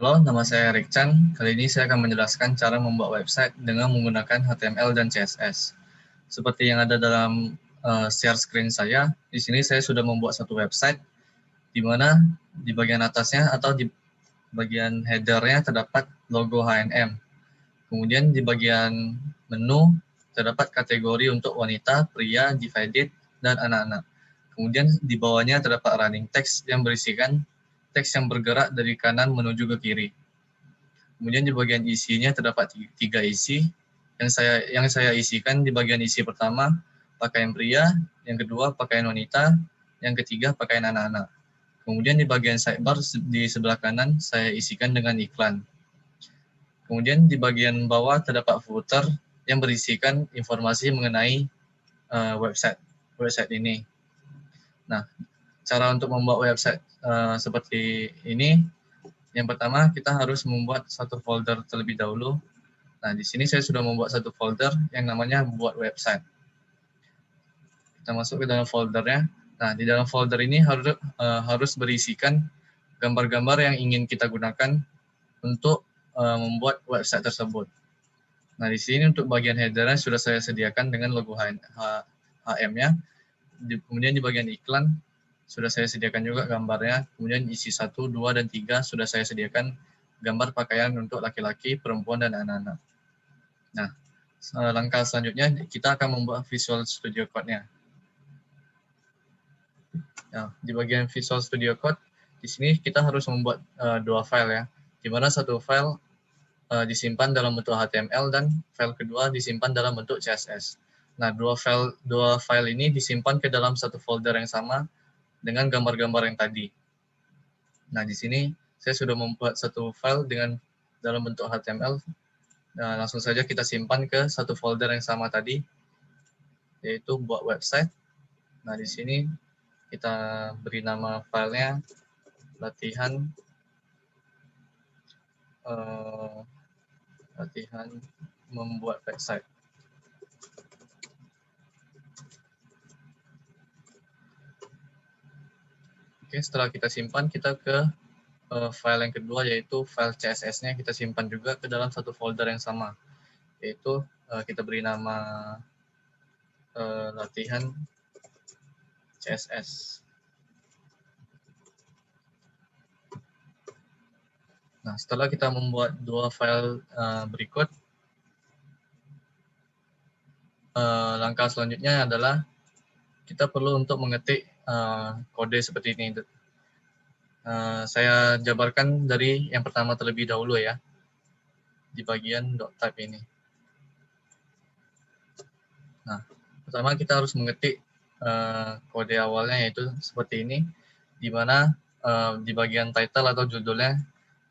Halo, nama saya Erik Chan. Kali ini saya akan menjelaskan cara membuat website dengan menggunakan HTML dan CSS. Seperti yang ada dalam share screen saya, di sini saya sudah membuat satu website, di mana di bagian atasnya atau di bagian header-nya terdapat logo H&M. Kemudian di bagian menu terdapat kategori untuk wanita, pria, divided, dan anak-anak. Kemudian di bawahnya terdapat running text yang berisikan teks yang bergerak dari kanan menuju ke kiri. Kemudian di bagian isinya terdapat 3 isi. Yang saya isikan di bagian isi pertama pakaian pria, yang kedua pakaian wanita, yang ketiga pakaian anak-anak. Kemudian di bagian sidebar di sebelah kanan saya isikan dengan iklan. Kemudian di bagian bawah terdapat footer yang berisikan informasi mengenai website ini. Nah, cara untuk membuat website seperti ini, yang pertama kita harus membuat satu folder terlebih dahulu. Nah, di sini saya sudah membuat satu folder yang namanya buat website. Kita masuk ke dalam foldernya. Nah, di dalam folder ini harus berisikan gambar-gambar yang ingin kita gunakan untuk membuat website tersebut. Nah, di sini untuk bagian header-nya sudah saya sediakan dengan logo HM-nya. Kemudian di bagian iklan sudah saya sediakan juga gambarnya. Kemudian isi 1, 2, dan 3 sudah saya sediakan gambar pakaian untuk laki-laki, perempuan, dan anak-anak. Nah, langkah selanjutnya kita akan membuat Visual Studio Code-nya. Nah, di bagian Visual Studio Code, di sini kita harus membuat dua file ya, di mana satu file disimpan dalam bentuk HTML dan file kedua disimpan dalam bentuk CSS. Nah, dua file ini disimpan ke dalam satu folder yang sama dengan gambar-gambar yang tadi. Nah, di sini saya sudah membuat satu file dalam bentuk HTML. Nah, langsung saja kita simpan ke satu folder yang sama tadi, yaitu buat website. Nah, di sini kita beri nama filenya latihan membuat website. Oke, setelah kita simpan, kita ke file yang kedua, yaitu file CSS-nya kita simpan juga ke dalam satu folder yang sama, yaitu kita beri nama latihan CSS. Nah, setelah kita membuat dua file berikut, langkah selanjutnya adalah kita perlu untuk mengetik kode seperti ini. Saya jabarkan dari yang pertama terlebih dahulu ya, di bagian .type ini. Nah, pertama kita harus mengetik kode awalnya, yaitu seperti ini, di mana di bagian title atau judulnya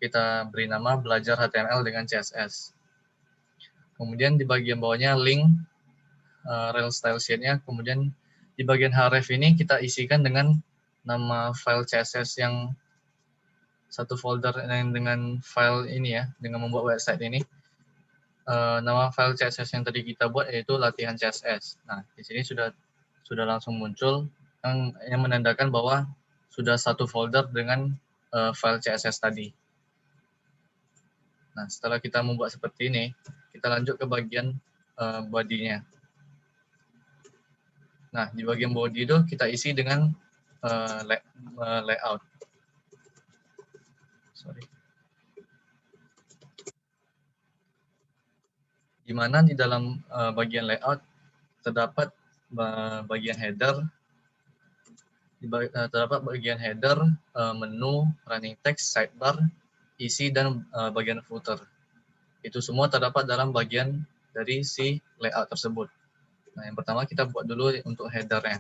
kita beri nama belajar HTML dengan CSS. Kemudian di bagian bawahnya link rel style sheet-nya, kemudian di bagian href ini kita isikan dengan nama file CSS yang satu folder dengan file ini ya, dengan membuat website ini. Nama file CSS yang tadi kita buat yaitu latihan CSS. Nah, di sini sudah langsung muncul yang menandakan bahwa sudah satu folder dengan file CSS tadi. Nah, setelah kita membuat seperti ini, kita lanjut ke bagian body-nya. Nah, di bagian body itu kita isi dengan layout. Di mana di dalam bagian layout terdapat bagian header, terdapat bagian header, menu, running text, sidebar, isi, dan bagian footer. Itu semua terdapat dalam bagian dari si layout tersebut. Nah, yang pertama kita buat dulu untuk header-nya.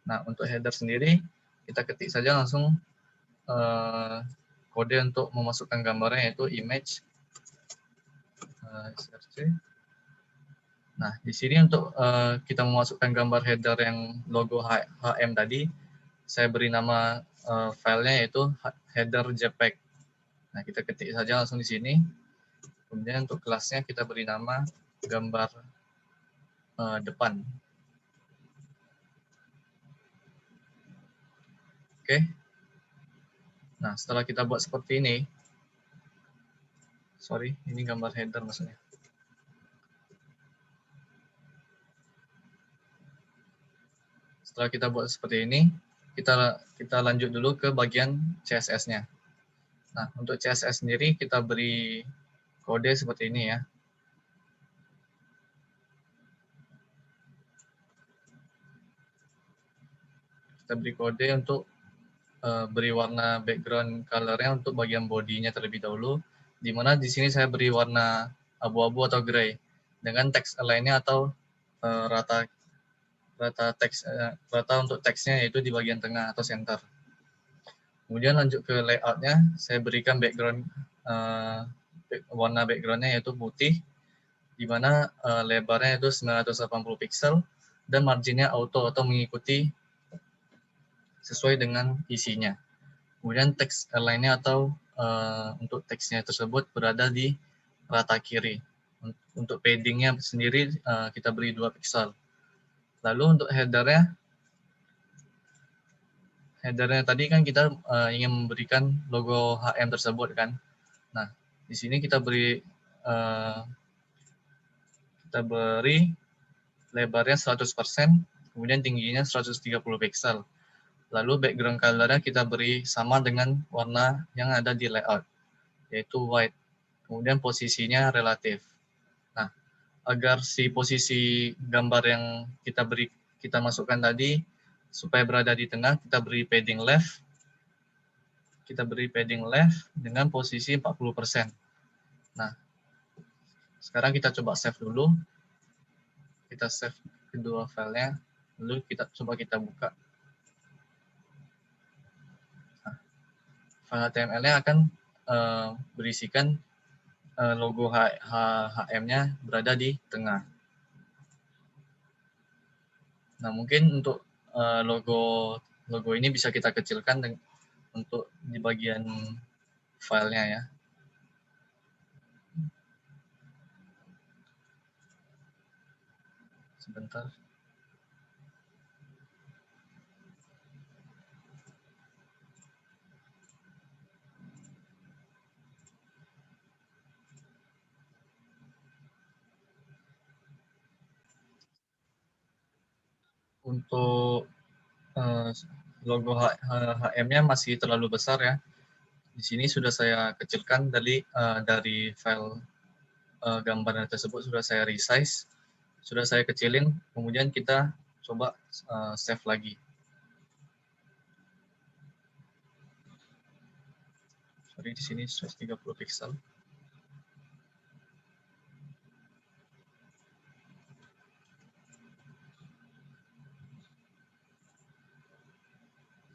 Nah, untuk header sendiri, kita ketik saja langsung kode untuk memasukkan gambarnya, yaitu image. Nah, di sini untuk kita memasukkan gambar header yang logo HM tadi, saya beri nama filenya yaitu header JPEG. Nah, kita ketik saja langsung di sini. Kemudian untuk kelasnya kita beri nama gambar depan. Oke. Nah, setelah kita buat seperti ini, sorry, ini gambar header maksudnya. Setelah kita buat seperti ini, kita lanjut dulu ke bagian CSS-nya. Nah, untuk CSS sendiri kita beri kode seperti ini ya. Kita beri kode untuk beri warna background color-nya untuk bagian bodinya terlebih dahulu, di mana di sini saya beri warna abu-abu atau gray dengan teks align-nya atau rata untuk teksnya, yaitu di bagian tengah atau center. Kemudian lanjut ke layout-nya, saya berikan background warna background-nya yaitu putih, di mana lebarnya itu 980 pixel dan marginnya auto atau mengikuti sesuai dengan isinya. Kemudian teks align-nya atau untuk teksnya tersebut berada di rata kiri. Untuk padding-nya sendiri kita beri 2 pixel. Lalu untuk header-nya tadi kan kita ingin memberikan logo HM tersebut kan. Nah, di sini kita beri lebarnya 100%, kemudian tingginya 130 pixel. Lalu background color-nya kita beri sama dengan warna yang ada di layout, yaitu white. Kemudian posisinya relatif. Nah, agar si posisi gambar yang kita masukkan tadi supaya berada di tengah, kita beri padding left. Kita beri padding left dengan posisi 40%. Nah, sekarang kita coba save dulu. Kita save kedua filenya, lalu kita buka. Nah, file HTML-nya akan berisikan logo HM-nya berada di tengah. Nah, mungkin untuk logo ini bisa kita kecilkan untuk di bagian filenya ya. Sebentar. Untuk logo HM-nya masih terlalu besar ya. Di sini sudah saya kecilkan dari file gambar tersebut, sudah saya resize, sudah saya kecilin, kemudian kita coba save lagi. Sorry, di sini 130 pixel.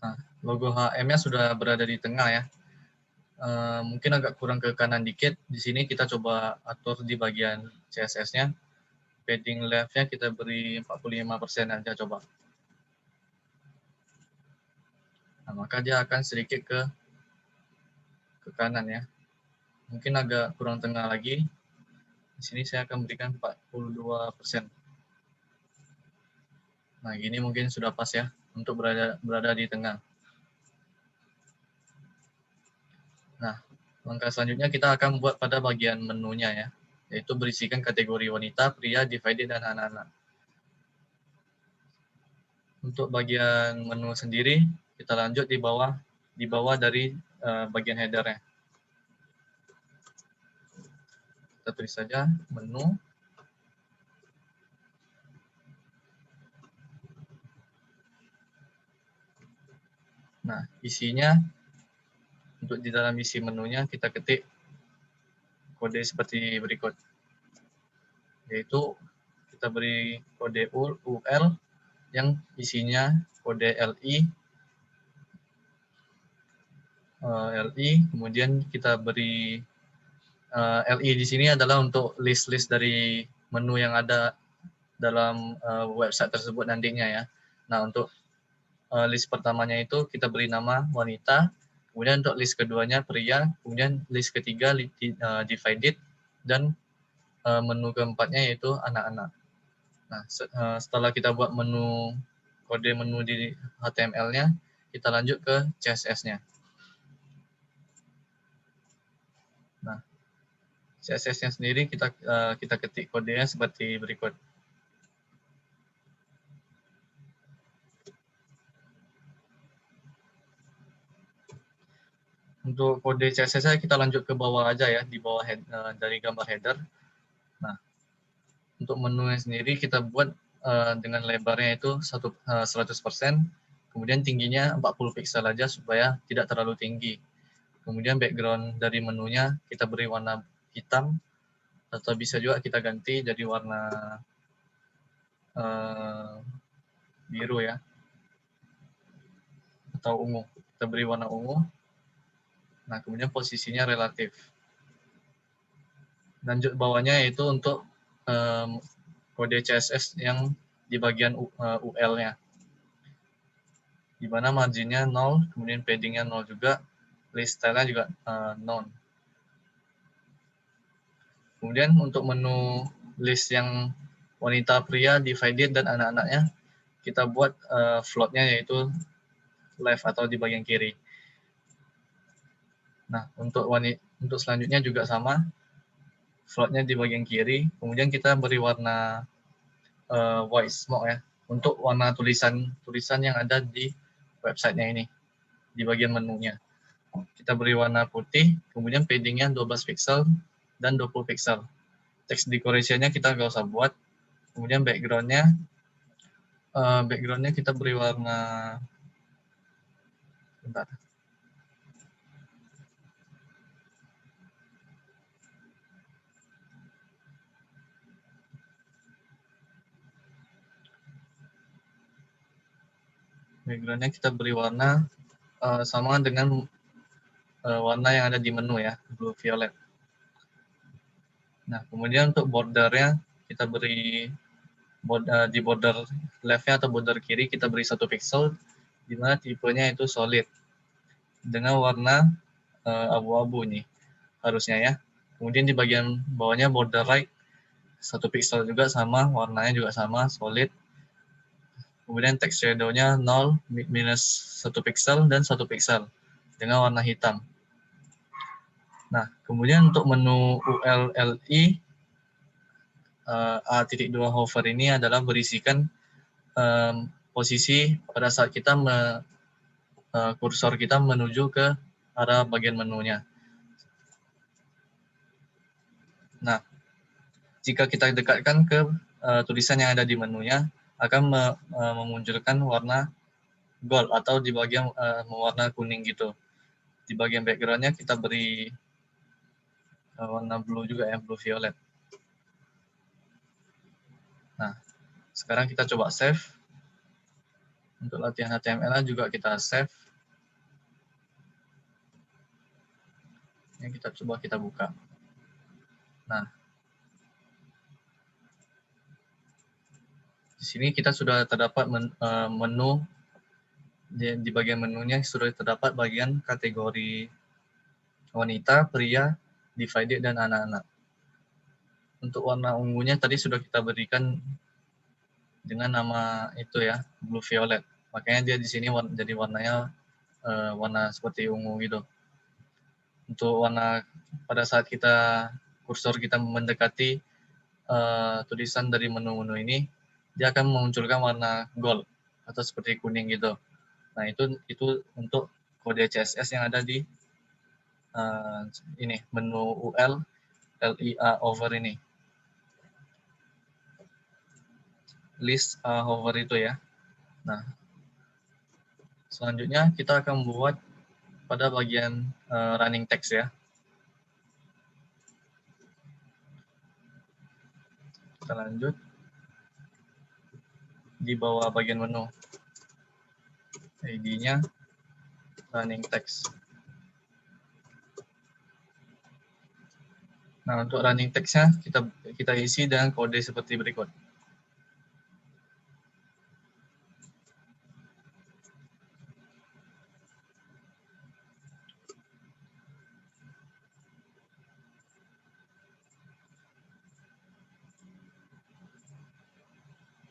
Nah, logo HM-nya sudah berada di tengah ya. Mungkin agak kurang ke kanan dikit. Di sini kita coba atur di bagian CSS-nya. Padding left-nya kita beri 45% aja coba. Nah, maka dia akan sedikit ke kanan ya. Mungkin agak kurang tengah lagi. Di sini saya akan berikan 42%. Nah, gini mungkin sudah pas ya untuk berada di tengah. Nah, langkah selanjutnya kita akan buat pada bagian menunya ya, yaitu berisikan kategori wanita, pria, divided, dan anak-anak. Untuk bagian menu sendiri, kita lanjut di bawah dari bagian header-nya. Kita tulis saja menu. Nah, isinya untuk di dalam isi menunya kita ketik kode seperti berikut, yaitu kita beri kode UL yang isinya kode LI, kemudian kita beri LI di sini adalah untuk list-list dari menu yang ada dalam website tersebut nantinya ya. Nah, untuk list pertamanya itu kita beri nama wanita, kemudian untuk list keduanya pria, kemudian list ketiga divided, dan menu keempatnya yaitu anak-anak. Nah, setelah kita buat kode menu di HTML-nya, kita lanjut ke CSS-nya. CSS-nya sendiri kita ketik kodenya seperti berikut. Untuk kode CSS-nya kita lanjut ke bawah aja ya, di bawah dari gambar header. Nah, untuk menunya sendiri kita buat dengan lebarnya itu 100%, kemudian tingginya 40 piksel aja supaya tidak terlalu tinggi. Kemudian background dari menunya kita beri warna hitam, atau bisa juga kita ganti jadi warna biru ya, atau ungu. Kita beri warna ungu. Nah, kemudian posisinya relatif. Lanjut bawahnya yaitu untuk kode CSS yang di bagian UL-nya. Di mana marginnya 0, kemudian paddingnya 0 juga, list style-nya juga non. Kemudian untuk menu list yang wanita, pria, divided, dan anak-anaknya, kita buat float-nya yaitu left atau di bagian kiri. Nah, untuk selanjutnya juga sama, float-nya di bagian kiri, kemudian kita beri warna white smoke ya, untuk warna tulisan yang ada di websitenya ini, di bagian menunya. Kita beri warna putih, kemudian paddingnya 12 pixel dan 20 pixel. Text decoration-nya kita nggak usah buat. Kemudian background-nya kita beri warna, bentar. Background-nya kita beri warna sama dengan warna yang ada di menu ya, blue violet. Nah, kemudian untuk border-nya kita beri di border left-nya atau border kiri kita beri 1 pixel, di mana tipenya itu solid dengan warna abu-abu nih harusnya ya. Kemudian di bagian bawahnya border right 1 pixel juga sama, warnanya juga sama, solid. Kemudian text shadow-nya 0, minus 1 pixel dan 1 pixel dengan warna hitam. Nah, kemudian untuk menu ULLI A.2 hover ini adalah berisikan posisi pada saat kita kursor kita menuju ke arah bagian menunya. Nah, jika kita dekatkan ke tulisan yang ada di menunya, akan memunculkan warna gold atau di bagian warna kuning gitu. Di bagian background-nya kita beri warna blue juga ya, blue violet. Nah, sekarang kita coba save. Untuk latihan HTML juga kita save. Ini kita buka. Nah, di sini kita sudah terdapat menu, di bagian menunya sudah terdapat bagian kategori wanita, pria, divided, dan anak-anak. Untuk warna ungunya tadi sudah kita berikan dengan nama itu ya, blue violet. Makanya dia di sini jadi warnanya warna seperti ungu gitu. Untuk warna pada saat kursor kita mendekati tulisan dari menu-menu ini, dia akan memunculkan warna gold atau seperti kuning gitu. Nah, itu untuk kode CSS yang ada di ini menu UL LIA hover ini. List hover itu ya. Nah, selanjutnya kita akan membuat pada bagian running text ya. Kita lanjut di bawah bagian menu. ID-nya running text. Nah, untuk running text-nya kita isi dengan kode seperti berikut.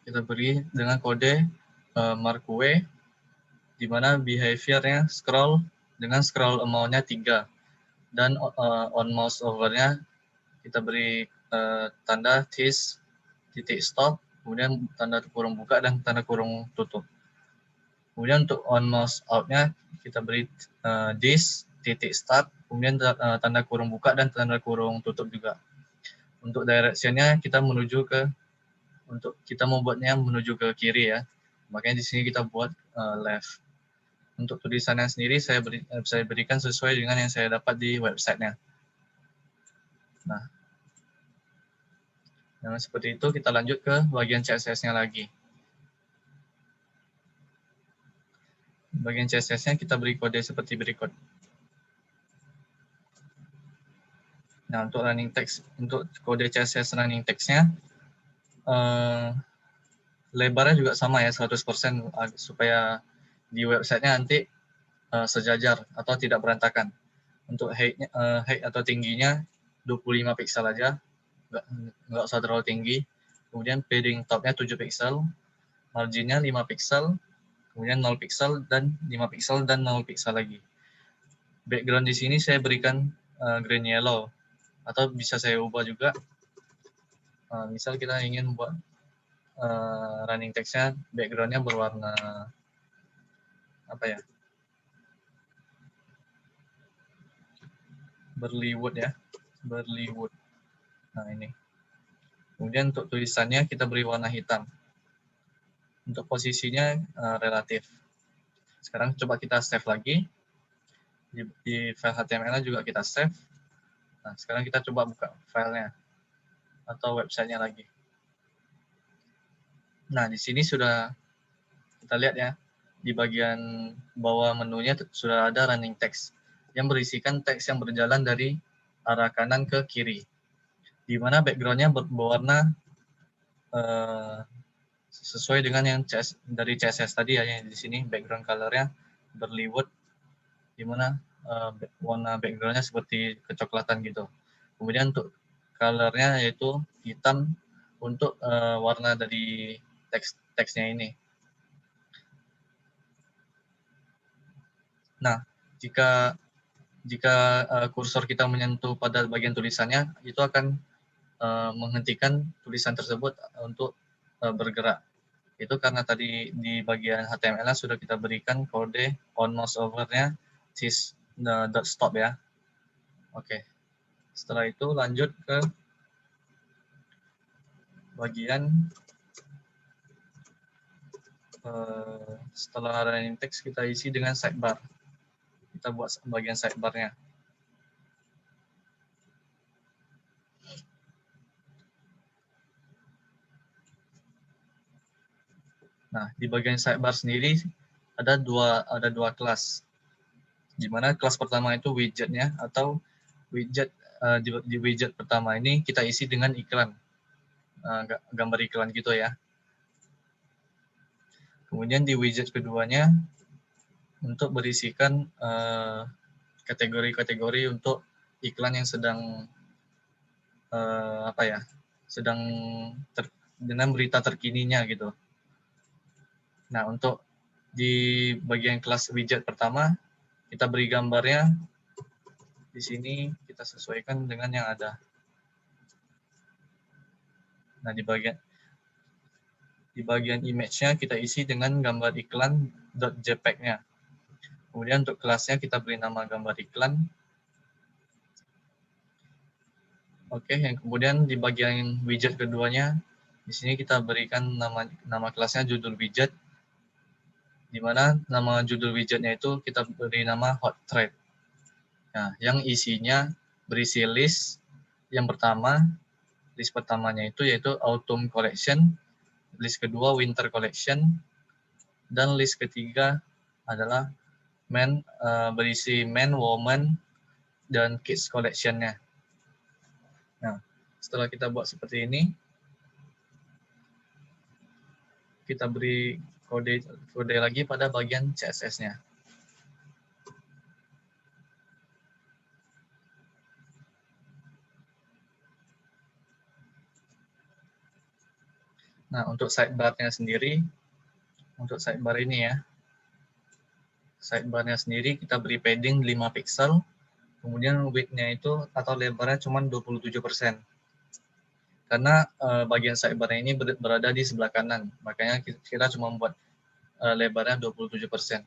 Kita beri dengan kode marquee, di mana behavior-nya scroll dengan scroll amount-nya 3 dan on mouse over-nya kita beri tanda this titik stop, kemudian tanda kurung buka dan tanda kurung tutup. Kemudian untuk on mouse out-nya kita beri this titik start, kemudian tanda kurung buka dan tanda kurung tutup juga. Untuk direction-nya kita kita membuatnya menuju ke kiri ya. Makanya di sini kita buat left. Untuk tulisannya sendiri saya berikan sesuai dengan yang saya dapat di websitenya. Nah, dengan seperti itu kita lanjut ke bagian CSS-nya lagi. Bagian CSS-nya kita beri kode seperti berikut. Nah, untuk running text, untuk kode CSS running text-nya, lebarnya juga sama ya, 100% supaya di websitenya nanti sejajar atau tidak berantakan. Untuk height atau tingginya 25 piksel aja, nggak usah terlalu tinggi. Kemudian padding top-nya 7 piksel, marginnya 5 piksel, kemudian 0 piksel dan 5 piksel dan 0 piksel lagi. Background di sini saya berikan green yellow, atau bisa saya ubah juga. Misal kita ingin buat running text-nya background-nya berwarna apa ya? Berliwood ya, berliwood. Nah ini. Kemudian untuk tulisannya kita beri warna hitam. Untuk posisinya relatif. Sekarang coba kita save lagi. Di file HTML juga kita save. Nah, sekarang kita coba buka filenya atau websitenya lagi. Nah, di sini sudah kita lihat ya, di bagian bawah menunya sudah ada running text yang berisikan teks yang berjalan dari arah kanan ke kiri, di mana background-nya berwarna sesuai dengan yang dari CSS tadi ya, yang di sini background color-nya berliwood, di mana warna background-nya seperti kecoklatan gitu. Kemudian untuk color-nya yaitu hitam untuk warna dari teksnya ini. Nah, jika kursor kita menyentuh pada bagian tulisannya, itu akan menghentikan tulisan tersebut untuk bergerak. Itu karena tadi di bagian HTML sudah kita berikan kode on mouse over-nya this dot stop ya. Oke. Setelah itu lanjut ke bagian setelah running text kita isi dengan sidebar. Kita buat bagian sidebar-nya. Nah, di bagian sidebar sendiri ada dua kelas. Di mana kelas pertama itu widgetnya, atau widget di widget pertama ini kita isi dengan iklan, gambar iklan gitu ya. Kemudian di widget keduanya untuk berisikan kategori-kategori untuk iklan yang sedang sedang dengan berita terkininya gitu. Nah, untuk di bagian kelas widget pertama kita beri gambarnya di sini, kita sesuaikan dengan yang ada. Nah, di bagian image-nya kita isi dengan gambar iklan .jpeg-nya. Kemudian untuk kelasnya kita beri nama gambar iklan. Oke, yang kemudian di bagian widget keduanya, di sini kita berikan nama kelasnya judul widget, di mana nama judul widgetnya itu kita beri nama hot thread. Nah, yang isinya berisi list yang pertama, list pertamanya itu yaitu autumn collection, list kedua winter collection, dan list ketiga adalah berisi men, woman, dan kids collection-nya. Nah, setelah kita buat seperti ini, kita beri kode lagi pada bagian CSS-nya. Nah, untuk sidebar-nya sendiri, untuk sidebar ini ya, sidebar-nya sendiri kita beri padding 5 piksel, Kemudian width-nya itu atau lebarnya cuma 27%. Karena bagian sidebar ini berada di sebelah kanan, makanya kita cuma membuat lebarnya 27%.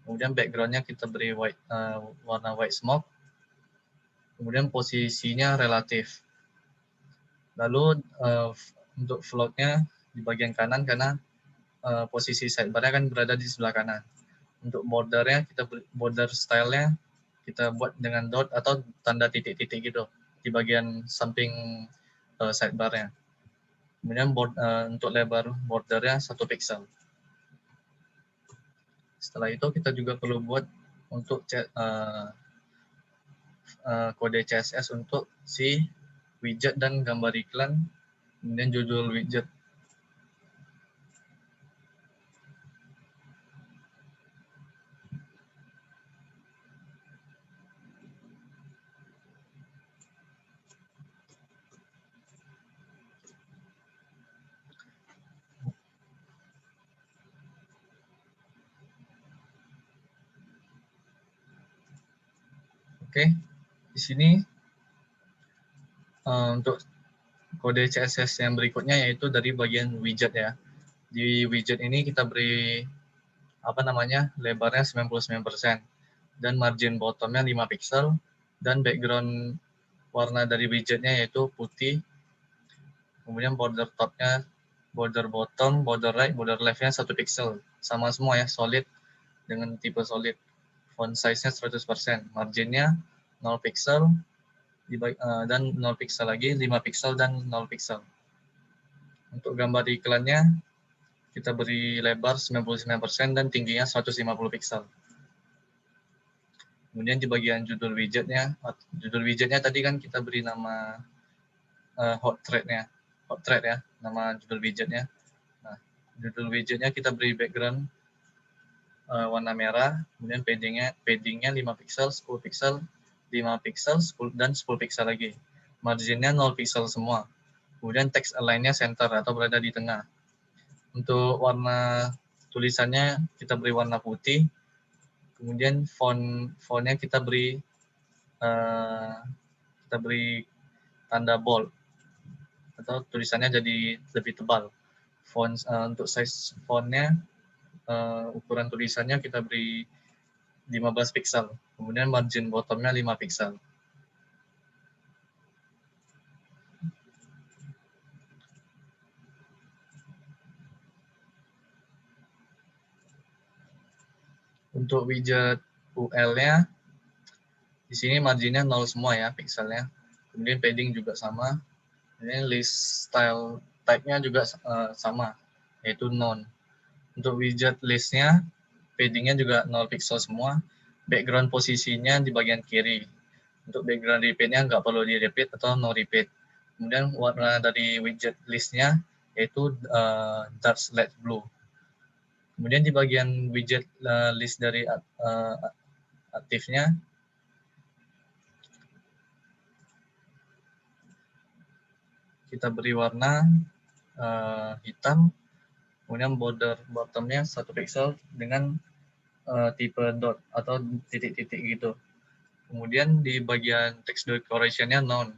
Kemudian background-nya kita beri warna white smoke. Kemudian posisinya relatif. Lalu untuk float-nya di bagian kanan karena posisi sidebar-nya kan berada di sebelah kanan. Untuk border-nya border style-nya kita buat dengan dot atau tanda titik-titik gitu di bagian samping sidebar-nya. Kemudian untuk lebar border-nya 1 pixel. Setelah itu kita juga perlu buat untuk kode CSS untuk si widget dan gambar iklan, kemudian judul widget. Oke, di sini untuk kode CSS yang berikutnya yaitu dari bagian widget ya. Di widget ini kita beri lebarnya 99% dan margin bottomnya 5 pixel dan background warna dari widgetnya yaitu putih. Kemudian border topnya, border bottom, border right, border leftnya 1 pixel. Sama semua ya, solid dengan tipe solid. Font size-nya 100%, marginnya 0 pixel, dan 0 pixel lagi, 5 pixel dan 0 pixel. Untuk gambar iklannya, kita beri lebar 99% dan tingginya 150 pixel. Kemudian di bagian judul widgetnya tadi kan kita beri nama hot thread ya, nama judul widgetnya. Nah, judul widgetnya kita beri background warna merah, kemudian paddingnya 5 pixel, 10 pixel, 5 pixel, dan 10 pixel lagi. Marginnya 0 pixel semua. Kemudian text align-nya center atau berada di tengah. Untuk warna tulisannya kita beri warna putih. Kemudian fontnya kita beri tanda bold atau tulisannya jadi lebih tebal. Untuk size fontnya ukuran tulisannya kita beri 15 pixel. Kemudian margin bottomnya 5 pixel. Untuk widget UL-nya, di sini marginnya 0 semua ya pixelnya. Kemudian padding juga sama. Ini list style type-nya juga sama, yaitu none. Untuk widget list-nya, padding-nya juga 0 pixel semua. Background posisinya di bagian kiri. Untuk background repeat-nya nggak perlu di repeat atau no repeat. Kemudian warna dari widget list-nya yaitu dark light blue. Kemudian di bagian widget list dari aktifnya, kita beri warna hitam, kemudian border bottomnya 1 pixel dengan tipe dot atau titik-titik gitu. Kemudian di bagian text decoration-nya none.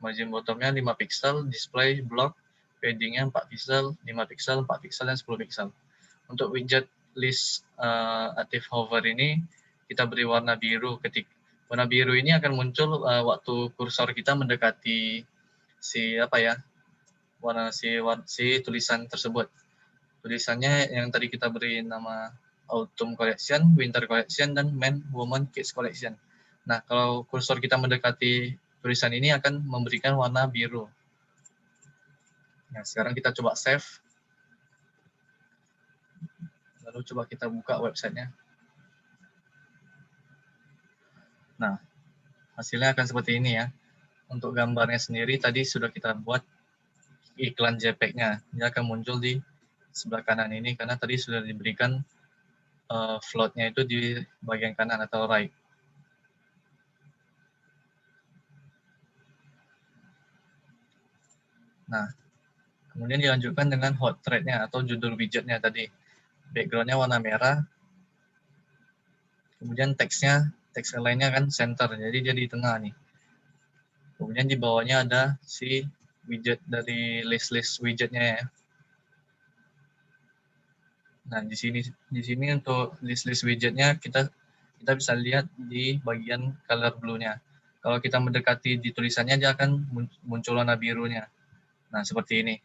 Margin bottomnya 5 pixel, display block, padding-nya 4 pixel, 5 pixel, 4 pixel, dan 10 pixel. Untuk widget list active hover ini, kita beri warna biru. Warna biru ini akan muncul waktu kursor kita mendekati si tulisan tersebut. Tulisannya yang tadi kita beri nama Autumn Collection, Winter Collection, dan Men, Woman, Kids Collection. Nah, kalau kursor kita mendekati tulisan ini akan memberikan warna biru. Nah, sekarang kita coba save. Lalu coba kita buka websitenya. Nah, hasilnya akan seperti ini ya. Untuk gambarnya sendiri tadi sudah kita buat iklan JPEG-nya. Dia akan muncul di sebelah kanan ini karena tadi sudah diberikan float-nya itu di bagian kanan atau right. Nah, kemudian dilanjutkan dengan hot thread-nya atau judul widget-nya tadi. Background-nya warna merah. Kemudian teksnya teks lainnya kan center, jadi dia di tengah nih. Kemudian di bawahnya ada si widget dari list widgetnya ya. Nah, di sini untuk list widgetnya kita bisa lihat di bagian color blue-nya. Kalau kita mendekati di tulisannya, dia akan muncul warna birunya. Nah, seperti ini.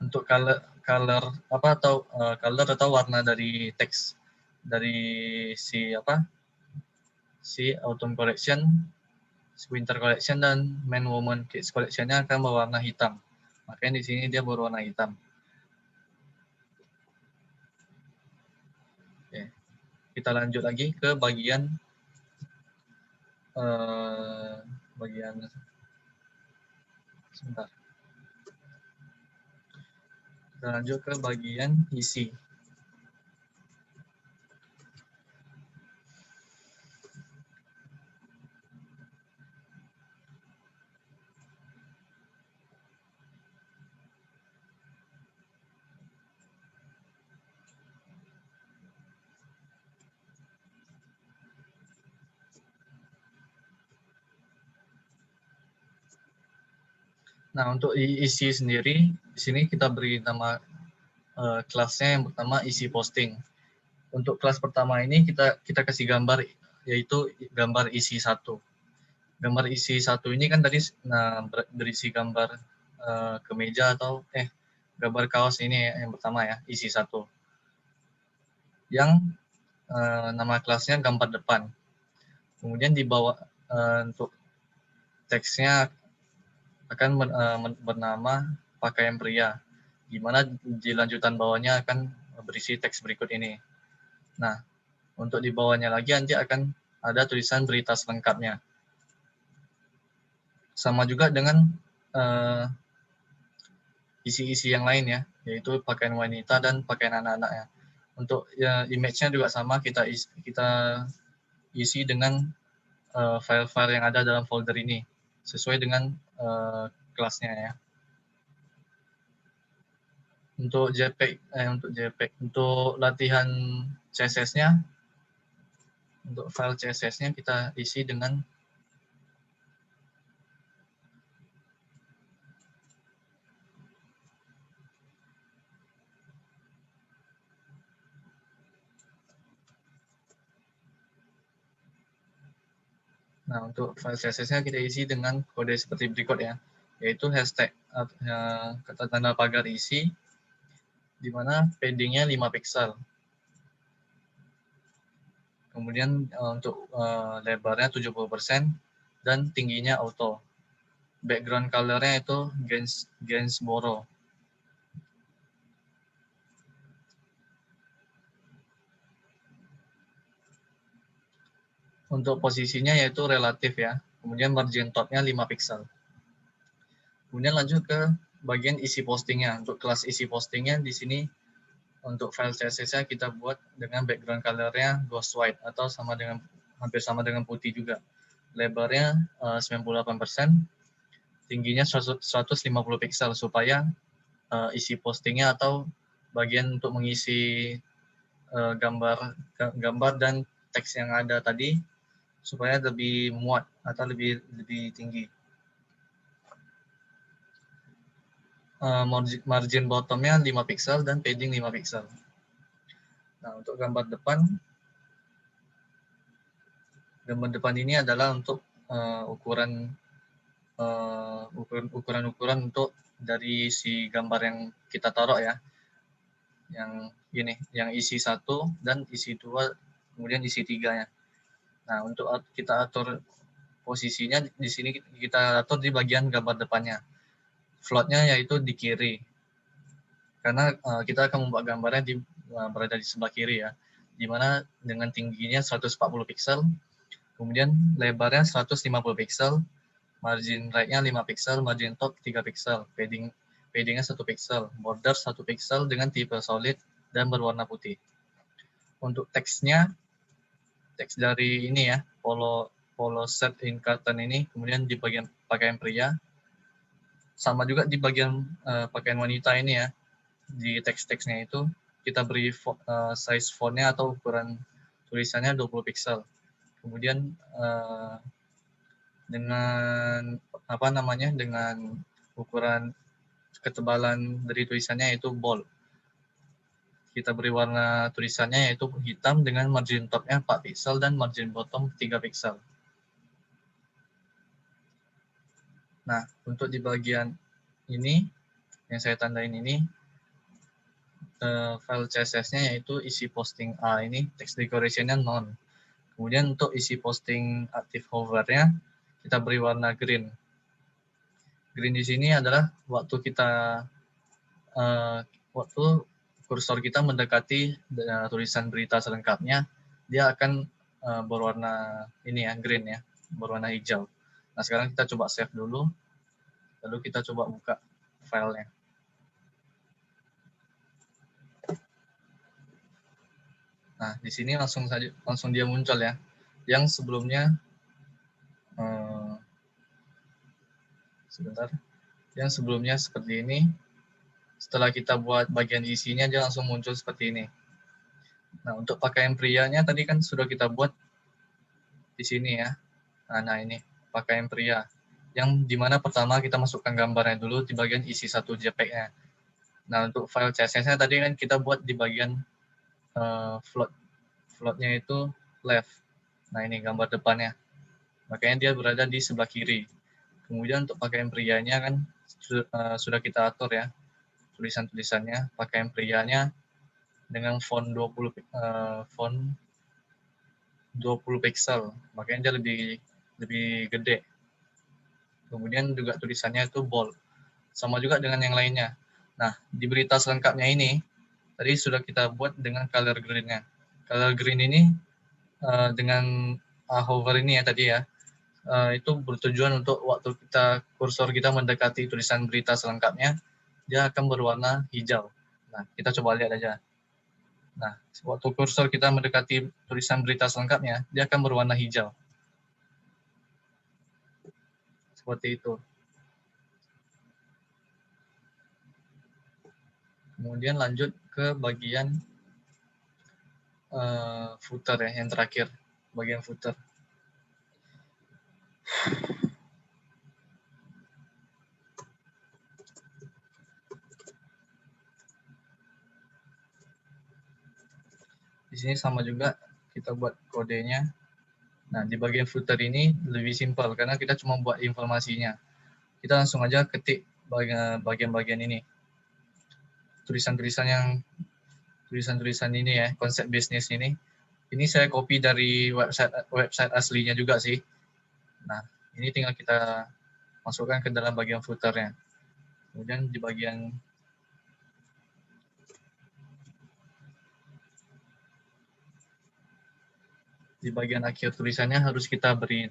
Untuk color atau warna dari teks dari si autumn collection, winter collection, dan man woman kids collection-nya akan berwarna hitam. Makanya di sini dia berwarna hitam. Oke. Kita lanjut lagi ke bagian sebentar. Kita lanjut ke bagian isi. Nah, untuk isi sendiri, di sini kita beri nama kelasnya yang pertama isi posting. Untuk kelas pertama ini kita kasih gambar, yaitu gambar isi 1. Gambar isi 1 ini kan tadi berisi gambar kemeja atau gambar kaos ini yang pertama ya, isi 1. Yang nama kelasnya gambar depan. Kemudian di bawah untuk teksnya akan bernama pakaian pria, di mana di lanjutan bawahnya akan berisi teks berikut ini. Nah, untuk di bawahnya lagi nanti akan ada tulisan berita selengkapnya. Sama juga dengan isi-isi yang lain ya, yaitu pakaian wanita dan pakaian anak-anak ya. Untuk image-nya juga sama, kita isi dengan file-file yang ada dalam folder ini, sesuai dengan kelasnya ya. Untuk untuk latihan CSS-nya, untuk file CSS-nya kita isi dengan untuk file CSS-nya kita isi dengan kode seperti berikut ya, yaitu hashtag kata tanda pagar isi, di mana padding-nya 5 pixel. Kemudian untuk lebarnya 70% dan tingginya auto. Background color-nya itu Gainsborough. Untuk posisinya yaitu relatif ya. Kemudian margin top-nya 5 pixel. Kemudian lanjut ke bagian isi postingnya. Untuk kelas isi postingnya di sini untuk file CSS-nya kita buat dengan background color-nya ghost white atau hampir sama dengan putih juga. Lebarnya 98%, tingginya 150 pixel supaya isi postingnya atau bagian untuk mengisi gambar dan teks yang ada tadi supaya lebih muat atau lebih tinggi. Margin bottomnya 5 pixel dan padding 5 pixel. Nah, untuk gambar depan ini adalah untuk ukuran untuk dari si gambar yang kita taruh ya, yang ini, yang isi 1 dan isi 2, kemudian isi 3 ya. Nah, untuk kita atur posisinya di sini kita atur di bagian gambar depannya. Float-nya yaitu di kiri. Karena kita akan membuat gambarnya berada di sebelah kiri ya. Di mana dengan tingginya 140 pixel, kemudian lebarnya 150 pixel, margin right-nya 5 pixel, margin top 3 pixel, padding-nya 1 pixel, border 1 pixel dengan tipe solid dan berwarna putih. Untuk teksnya, teks dari ini ya, polo shirt in carton ini, kemudian di bagian pakaian pria, sama juga di bagian pakaian wanita ini ya, di teks-teksnya itu kita beri size font-nya atau ukuran tulisannya 20 pixel. Kemudian dengan dengan ukuran ketebalan dari tulisannya yaitu bold. Kita beri warna tulisannya yaitu hitam dengan margin topnya 4 pixel dan margin bottom 3 pixel. Nah, untuk di bagian ini, yang saya tandain ini, file CSS-nya yaitu isi posting A ini, text decoration-nya none. Kemudian untuk isi posting active hover-nya, kita beri warna green. Green di sini adalah waktu kursor kita mendekati tulisan berita selengkapnya, dia akan berwarna ini ya, green ya, berwarna hijau. Nah, sekarang kita coba save dulu, lalu kita coba buka filenya. Nah, di sini langsung dia muncul ya. Yang sebelumnya Yang sebelumnya seperti ini. Setelah kita buat bagian isinya, dia langsung muncul seperti ini. Nah, untuk pakaian prianya tadi kan sudah kita buat di sini ya. Nah, ini pakaian pria. Yang dimana pertama kita masukkan gambarnya dulu di bagian isi satu JPEG-nya. Nah, untuk file CSS-nya tadi kan kita buat di bagian float-nya itu left. Nah, ini gambar depannya. Makanya dia berada di sebelah kiri. Kemudian untuk pakaian prianya kan sudah kita atur ya. Tulisan-tulisannya, pakaian prianya dengan font 20 pixel. Makanya dia lebih gede. Kemudian juga tulisannya itu bold. Sama juga dengan yang lainnya. Nah, di berita selengkapnya ini, tadi sudah kita buat dengan color green-nya. Color green ini dengan hover ini ya tadi ya, itu bertujuan untuk waktu kursor kita mendekati tulisan berita selengkapnya, dia akan berwarna hijau. Nah, kita coba lihat aja. Nah, waktu kursor kita mendekati tulisan berita selengkapnya, dia akan berwarna hijau. Seperti itu. Kemudian lanjut ke bagian footer ya, yang terakhir, bagian footer. Di sini sama juga kita buat kodenya. Nah, di bagian footer ini lebih simpel karena kita cuma buat informasinya. Kita langsung aja ketik bagian-bagian ini. Tulisan-tulisan ini ya, konsep bisnis ini. Ini saya copy dari website aslinya juga sih. Nah, ini tinggal kita masukkan ke dalam bagian footernya. Kemudian di bagian akhir tulisannya harus kita beri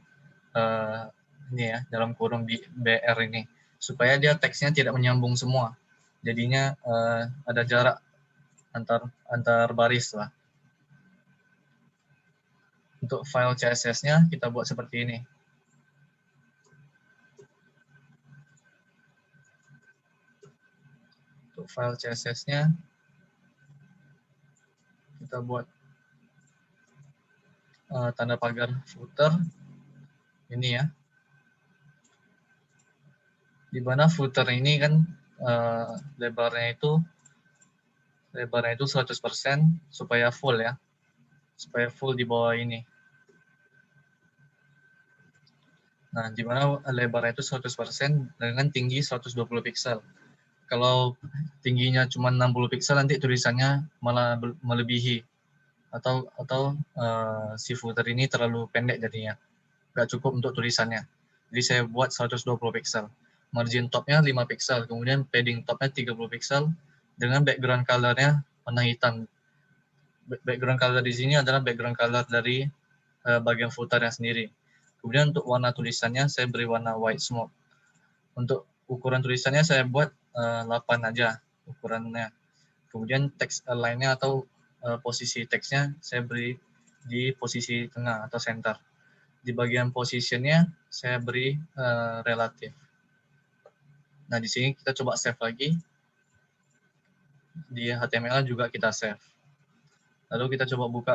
ini ya, dalam kurung BR ini, supaya dia teksnya tidak menyambung semua. Jadinya ada jarak antar baris lah. Untuk file CSS-nya kita buat seperti ini. Untuk file CSS-nya kita buat tanda pagar footer ini ya. Di mana footer ini kan lebarnya itu 100% supaya full ya. Supaya full di bawah ini. Nah, di mana lebarnya itu 100% dengan tinggi 120 pixel. Kalau tingginya cuma 60 pixel nanti tulisannya malah melebihi atau si footer ini terlalu pendek jadinya. Nggak cukup untuk tulisannya. Jadi saya buat 120 pixel. Margin topnya 5 pixel, kemudian padding topnya 30 pixel dengan background color-nya warna hitam. Background color di sini adalah background color dari bagian footer-nya sendiri. Kemudian untuk warna tulisannya saya beri warna white smoke. Untuk ukuran tulisannya saya buat 8 aja ukurannya. Kemudian text align-nya atau posisi teksnya saya beri di posisi tengah atau center. Di bagian positionnya saya beri relatif. Nah, di sini kita coba save lagi. Di HTML juga kita save. Lalu kita coba buka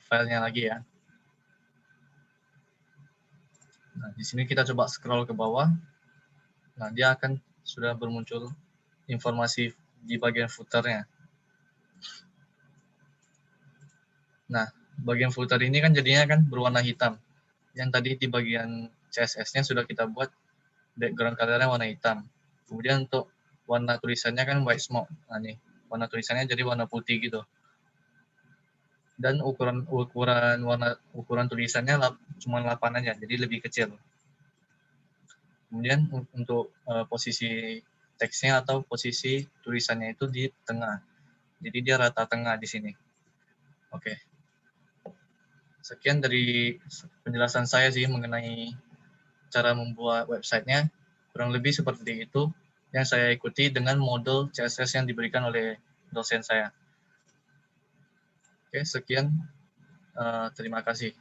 filenya lagi ya. Nah, di sini kita coba scroll ke bawah. Nah, dia akan sudah bermuncul informasi di bagian footer-nya. Nah, bagian footer ini kan jadinya kan berwarna hitam. Yang tadi di bagian CSS-nya sudah kita buat background color-nya warna hitam. Kemudian untuk warna tulisannya kan white smoke. Nah, nih, warna tulisannya jadi warna putih gitu. Dan ukuran tulisannya cuma 8 aja, jadi lebih kecil. Kemudian untuk posisi teksnya atau posisi tulisannya itu di tengah. Jadi dia rata tengah di sini. Oke. Sekian dari penjelasan saya sih mengenai cara membuat websitenya. Kurang lebih seperti itu yang saya ikuti dengan model CSS yang diberikan oleh dosen saya. Oke, sekian. Terima kasih.